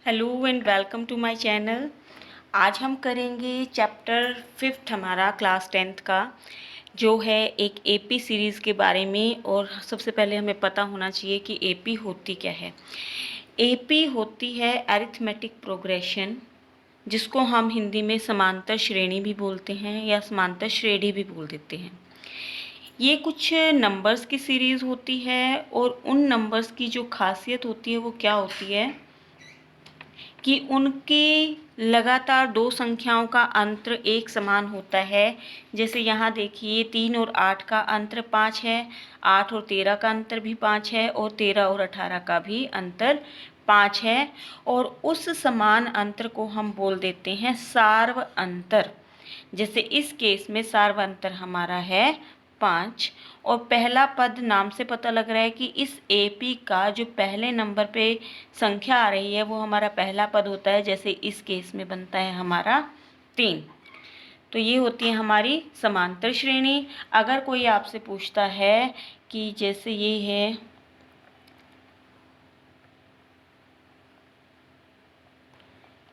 Hello and welcome to my channel. आज हम करेंगे चैप्टर 5 हमारा क्लास 10th का, जो है एक एपी सीरीज़ के बारे में। और सबसे पहले हमें पता होना चाहिए कि एपी होती क्या है। एपी होती है अरिथमेटिक प्रोग्रेशन, जिसको हम हिंदी में समांतर श्रेणी भी बोलते हैं या समांतर श्रेणी भी बोल देते हैं। ये कुछ नंबर्स की सीरीज़ होती है और उन नंबर्स की जो खासियत होती है वो क्या होती है कि उनकी लगातार दो संख्याओं का अंतर एक समान होता है। जैसे यहाँ देखिए 3 और 8 का अंतर 5 है, 8 और 13 का अंतर भी 5 है और 13 और 18 का भी अंतर 5 है। और उस समान अंतर को हम बोल देते हैं सार्व अंतर। जैसे इस केस में सार्व अंतर हमारा है 5। और पहला पद नाम से पता लग रहा है कि इस एपी का जो पहले नंबर पे संख्या आ रही है वो हमारा पहला पद होता है। जैसे इस केस में बनता है हमारा 3। तो ये होती है हमारी समांतर श्रेणी। अगर कोई आपसे पूछता है कि जैसे ये है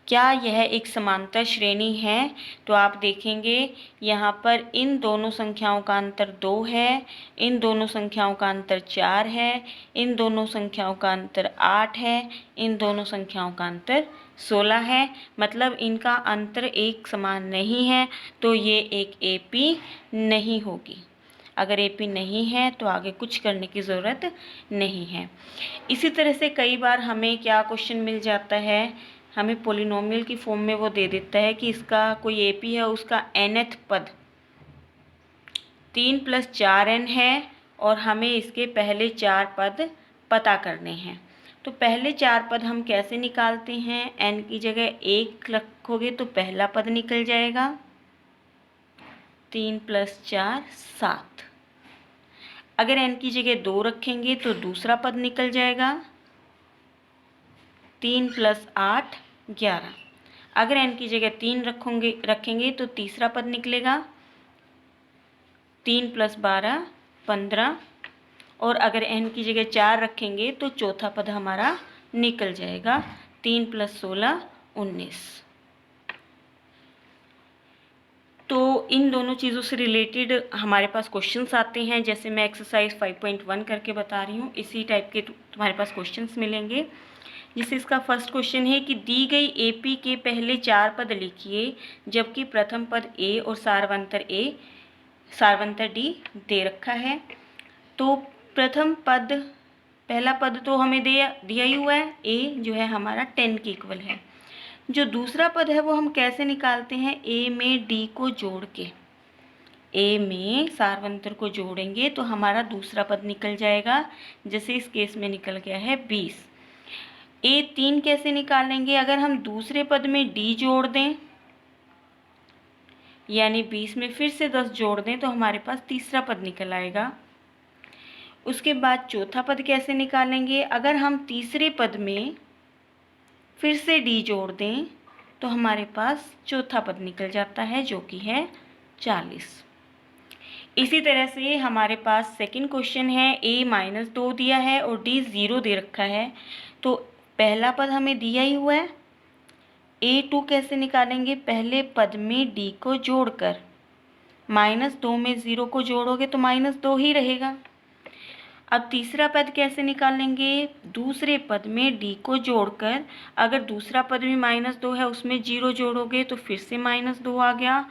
क्या यह एक समांतर श्रेणी है, तो आप देखेंगे यहाँ पर इन दोनों संख्याओं का अंतर 2 है, इन दोनों संख्याओं का अंतर 4 है, इन दोनों संख्याओं का अंतर 8 है, इन दोनों संख्याओं का अंतर 16 है। मतलब इनका अंतर एक समान नहीं है, तो ये एक एपी नहीं होगी। अगर एपी नहीं है तो आगे कुछ करने की ज़रूरत नहीं है। इसी तरह से कई बार हमें क्या क्वेश्चन मिल जाता है, हमें पोलिनोमियल की फॉर्म में वो दे देता है कि इसका कोई एपी है, उसका nth पद 3 + 4n है और हमें इसके पहले 4 पद पता करने हैं। तो पहले 4 पद हम कैसे निकालते हैं, n की जगह 1 रखोगे तो पहला पद निकल जाएगा, 3 + 4 7। अगर n की जगह 2 रखेंगे तो दूसरा पद निकल जाएगा, 3 + 8 11। अगर n की जगह 3 रखेंगे तो तीसरा पद निकलेगा, 3 + 12 15। और अगर n की जगह 4 रखेंगे तो चौथा पद हमारा निकल जाएगा, 3 + 16 19। तो इन दोनों चीज़ों से रिलेटेड हमारे पास क्वेश्चंस आते हैं। जैसे मैं एक्सरसाइज 5.1 करके बता रही हूँ, इसी टाइप के तुम्हारे पास क्वेश्चंस मिलेंगे। जिससे इसका फर्स्ट क्वेश्चन है कि दी गई एपी के पहले 4 पद लिखिए, जबकि प्रथम पद ए और सारवंतर डी दे रखा है। तो प्रथम पद, पहला पद तो हमें दिया ही हुआ है, ए जो है हमारा 10 के इक्वल है। जो दूसरा पद है वो हम कैसे निकालते हैं, ए में डी को जोड़ के, ए में सारवंतर को जोड़ेंगे तो हमारा दूसरा पद निकल जाएगा। जैसे इस केस में निकल गया है 20। A3 कैसे निकालेंगे, अगर हम दूसरे पद में D जोड़ दें यानी 20 में फिर से 10 जोड़ दें तो हमारे पास तीसरा पद निकल आएगा। उसके बाद चौथा पद कैसे निकालेंगे, अगर हम तीसरे पद में फिर से D जोड़ दें तो हमारे पास चौथा पद निकल जाता है, जो कि है 40। इसी तरह से हमारे पास सेकंड क्वेश्चन है, A - 2 दिया है और D 0 दे रखा है। तो पहला पद हमें दिया ही हुआ है, A2 कैसे निकालेंगे, पहले पद में D को जोड़कर, -2 में 0 को जोड़ोगे तो -2 ही रहेगा। अब तीसरा पद कैसे निकालेंगे, दूसरे पद में D को जोड़कर, अगर दूसरा पद भी -2 है उसमें 0 जोड़ोगे तो फिर से -2 आ गया।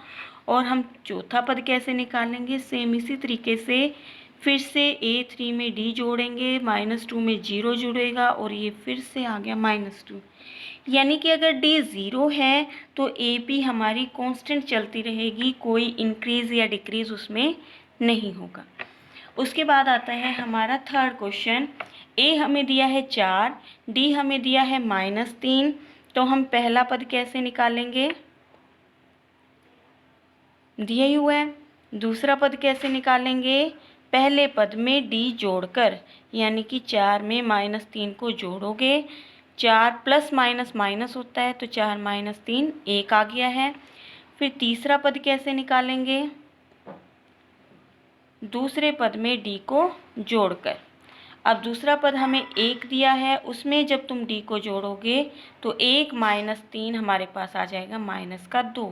और हम चौथा पद कैसे निकालेंगे, सेम इसी तरीके से फिर से A3 में D जोड़ेंगे, -2 में 0 जुड़ेगा और ये फिर से आ गया -2। यानी कि अगर D 0 है तो AP हमारी कांस्टेंट चलती रहेगी, कोई इंक्रीज़ या डिक्रीज़ उसमें नहीं होगा। उसके बाद आता है हमारा थर्ड क्वेश्चन, A हमें दिया है 4, D हमें दिया है -3। तो हम पहला पद कैसे निकालेंगे, दिया ही हुआ है। दूसरा पद कैसे निकालेंगे, पहले पद में D जोड़कर, यानी कि 4 में -3 को जोड़ोगे, 4 प्लस माइनस माइनस होता है तो 4 - 3 1 आ गया है। फिर तीसरा पद कैसे निकालेंगे, दूसरे पद में D को जोड़कर। अब दूसरा पद हमें 1 दिया है, उसमें जब तुम d को जोड़ोगे तो 1 माइनस 3 हमारे पास आ जाएगा माइनस का 2।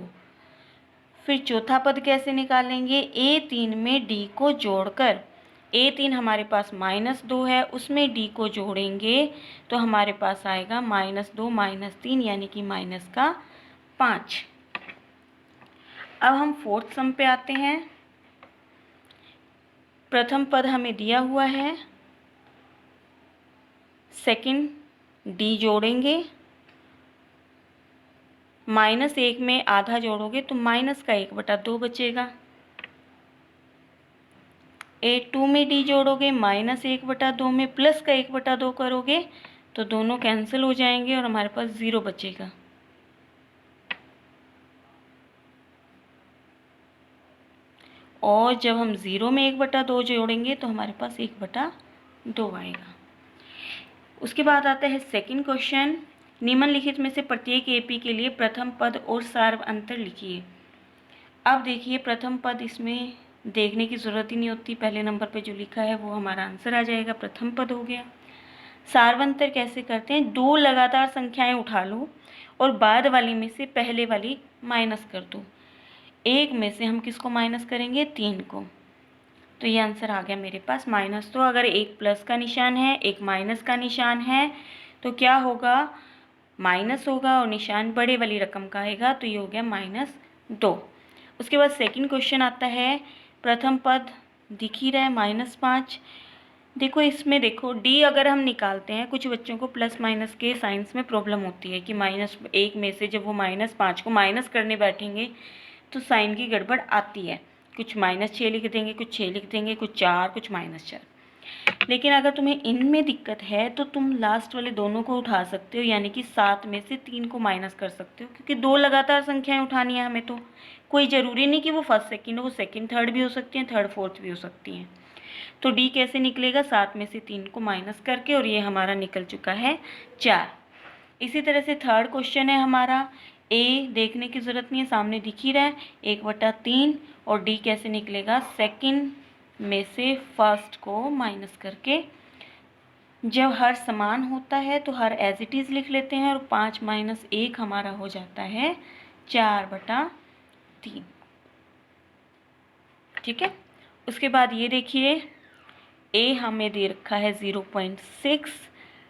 फिर चौथा पद कैसे निकालेंगे, a3 में d को जोड़कर, a3 हमारे पास माइनस 2 है, उसमें d को जोड़ेंगे तो हमारे पास आएगा माइनस 2 माइनस 3 यानी कि माइनस का 5। अब हम फोर्थ सम पे आते हैं। प्रथम पद हमें दिया हुआ है, सेकंड d जोड़ेंगे, -1 में आधा जोड़ोगे तो माइनस का 1/2 बचेगा। a2 में d जोड़ोगे, -1/2 में प्लस का 1/2 करोगे तो दोनों कैंसिल हो जाएंगे और हमारे पास 0 बचेगा। और जब हम 0 में 1/2 जोड़ेंगे तो हमारे पास 1/2 आएगा। उसके बाद आता है सेकंड क्वेश्चन, निम्नलिखित में से प्रत्येक एपी के लिए प्रथम पद और सार्व अंतर लिखिए। अब देखिए प्रथम पद इसमें देखने की ज़रूरत ही नहीं होती, पहले नंबर पे जो लिखा है वो हमारा आंसर आ जाएगा, प्रथम पद हो गया। सार्वंतर कैसे करते हैं, 2 लगातार संख्याएं उठा लो और बाद वाली में से पहले वाली माइनस कर दो। 1 में से हम किसको माइनस करेंगे, 3 को, तो ये आंसर आ गया मेरे पास माइनस। तो अगर एक प्लस का निशान है एक माइनस का निशान है तो क्या होगा, माइनस होगा और निशान बड़े वाली रकम का आएगा, तो ये हो गया -2। उसके बाद सेकंड क्वेश्चन आता है, प्रथम पद दिख ही रहा है -5। देखो इसमें देखो d अगर हम निकालते हैं, कुछ बच्चों को प्लस माइनस के साइंस में प्रॉब्लम होती है कि -1 में से जब वो -5 को माइनस करने बैठेंगे तो साइन की गड़बड़ आती है, कुछ -6 लिख देंगे, कुछ 6 लिख देंगे, कुछ 4, कुछ -4। लेकिन अगर तुम्हें इनमें दिक्कत है तो तुम लास्ट वाले दोनों को उठा सकते हो, यानी कि 7 में से 3 को माइनस कर सकते हो, क्योंकि 2 लगातार संख्याएं उठानी है हमें, तो कोई ज़रूरी नहीं कि वो फर्स्ट सेकंड हो, वो सेकंड थर्ड भी हो सकती हैं, थर्ड फोर्थ भी हो सकती हैं। तो डी कैसे निकलेगा, 7 में से 3 को माइनस करके, और ये हमारा निकल चुका है 4। इसी तरह से थर्ड क्वेश्चन है हमारा, ए देखने की ज़रूरत नहीं है, सामने दिख ही रहा है 1/3, और डी कैसे निकलेगा, सेकंड में से फर्स्ट को माइनस करके। जब हर समान होता है तो हर एज इट इज़ लिख लेते हैं, और 5 - 1 हमारा हो जाता है 4/3। ठीक है। उसके बाद ये देखिए, ए हमें दे रखा है 0.6,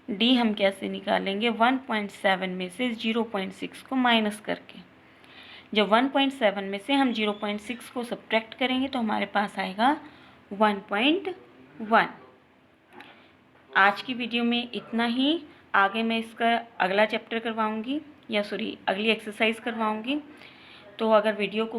डी हम कैसे निकालेंगे, 1.7 में से 0.6 को माइनस करके। जब 1.7 में से हम 0.6 को सब्ट्रैक्ट करेंगे तो हमारे पास आएगा 1.1। आज की वीडियो में इतना ही, आगे मैं इसका अगला चैप्टर करवाऊंगी, या सॉरी अगली एक्सरसाइज करवाऊंगी। तो अगर वीडियो को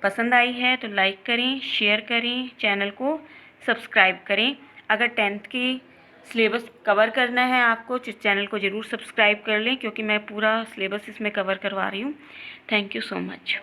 पसंद आई है तो लाइक करें, शेयर करें, चैनल को सब्सक्राइब करें। अगर 10th की सिलेबस कवर करना है आपको तो चैनल को ज़रूर सब्सक्राइब कर लें, क्योंकि मैं पूरा सिलेबस इसमें कवर करवा रही हूँ। Thank you so much.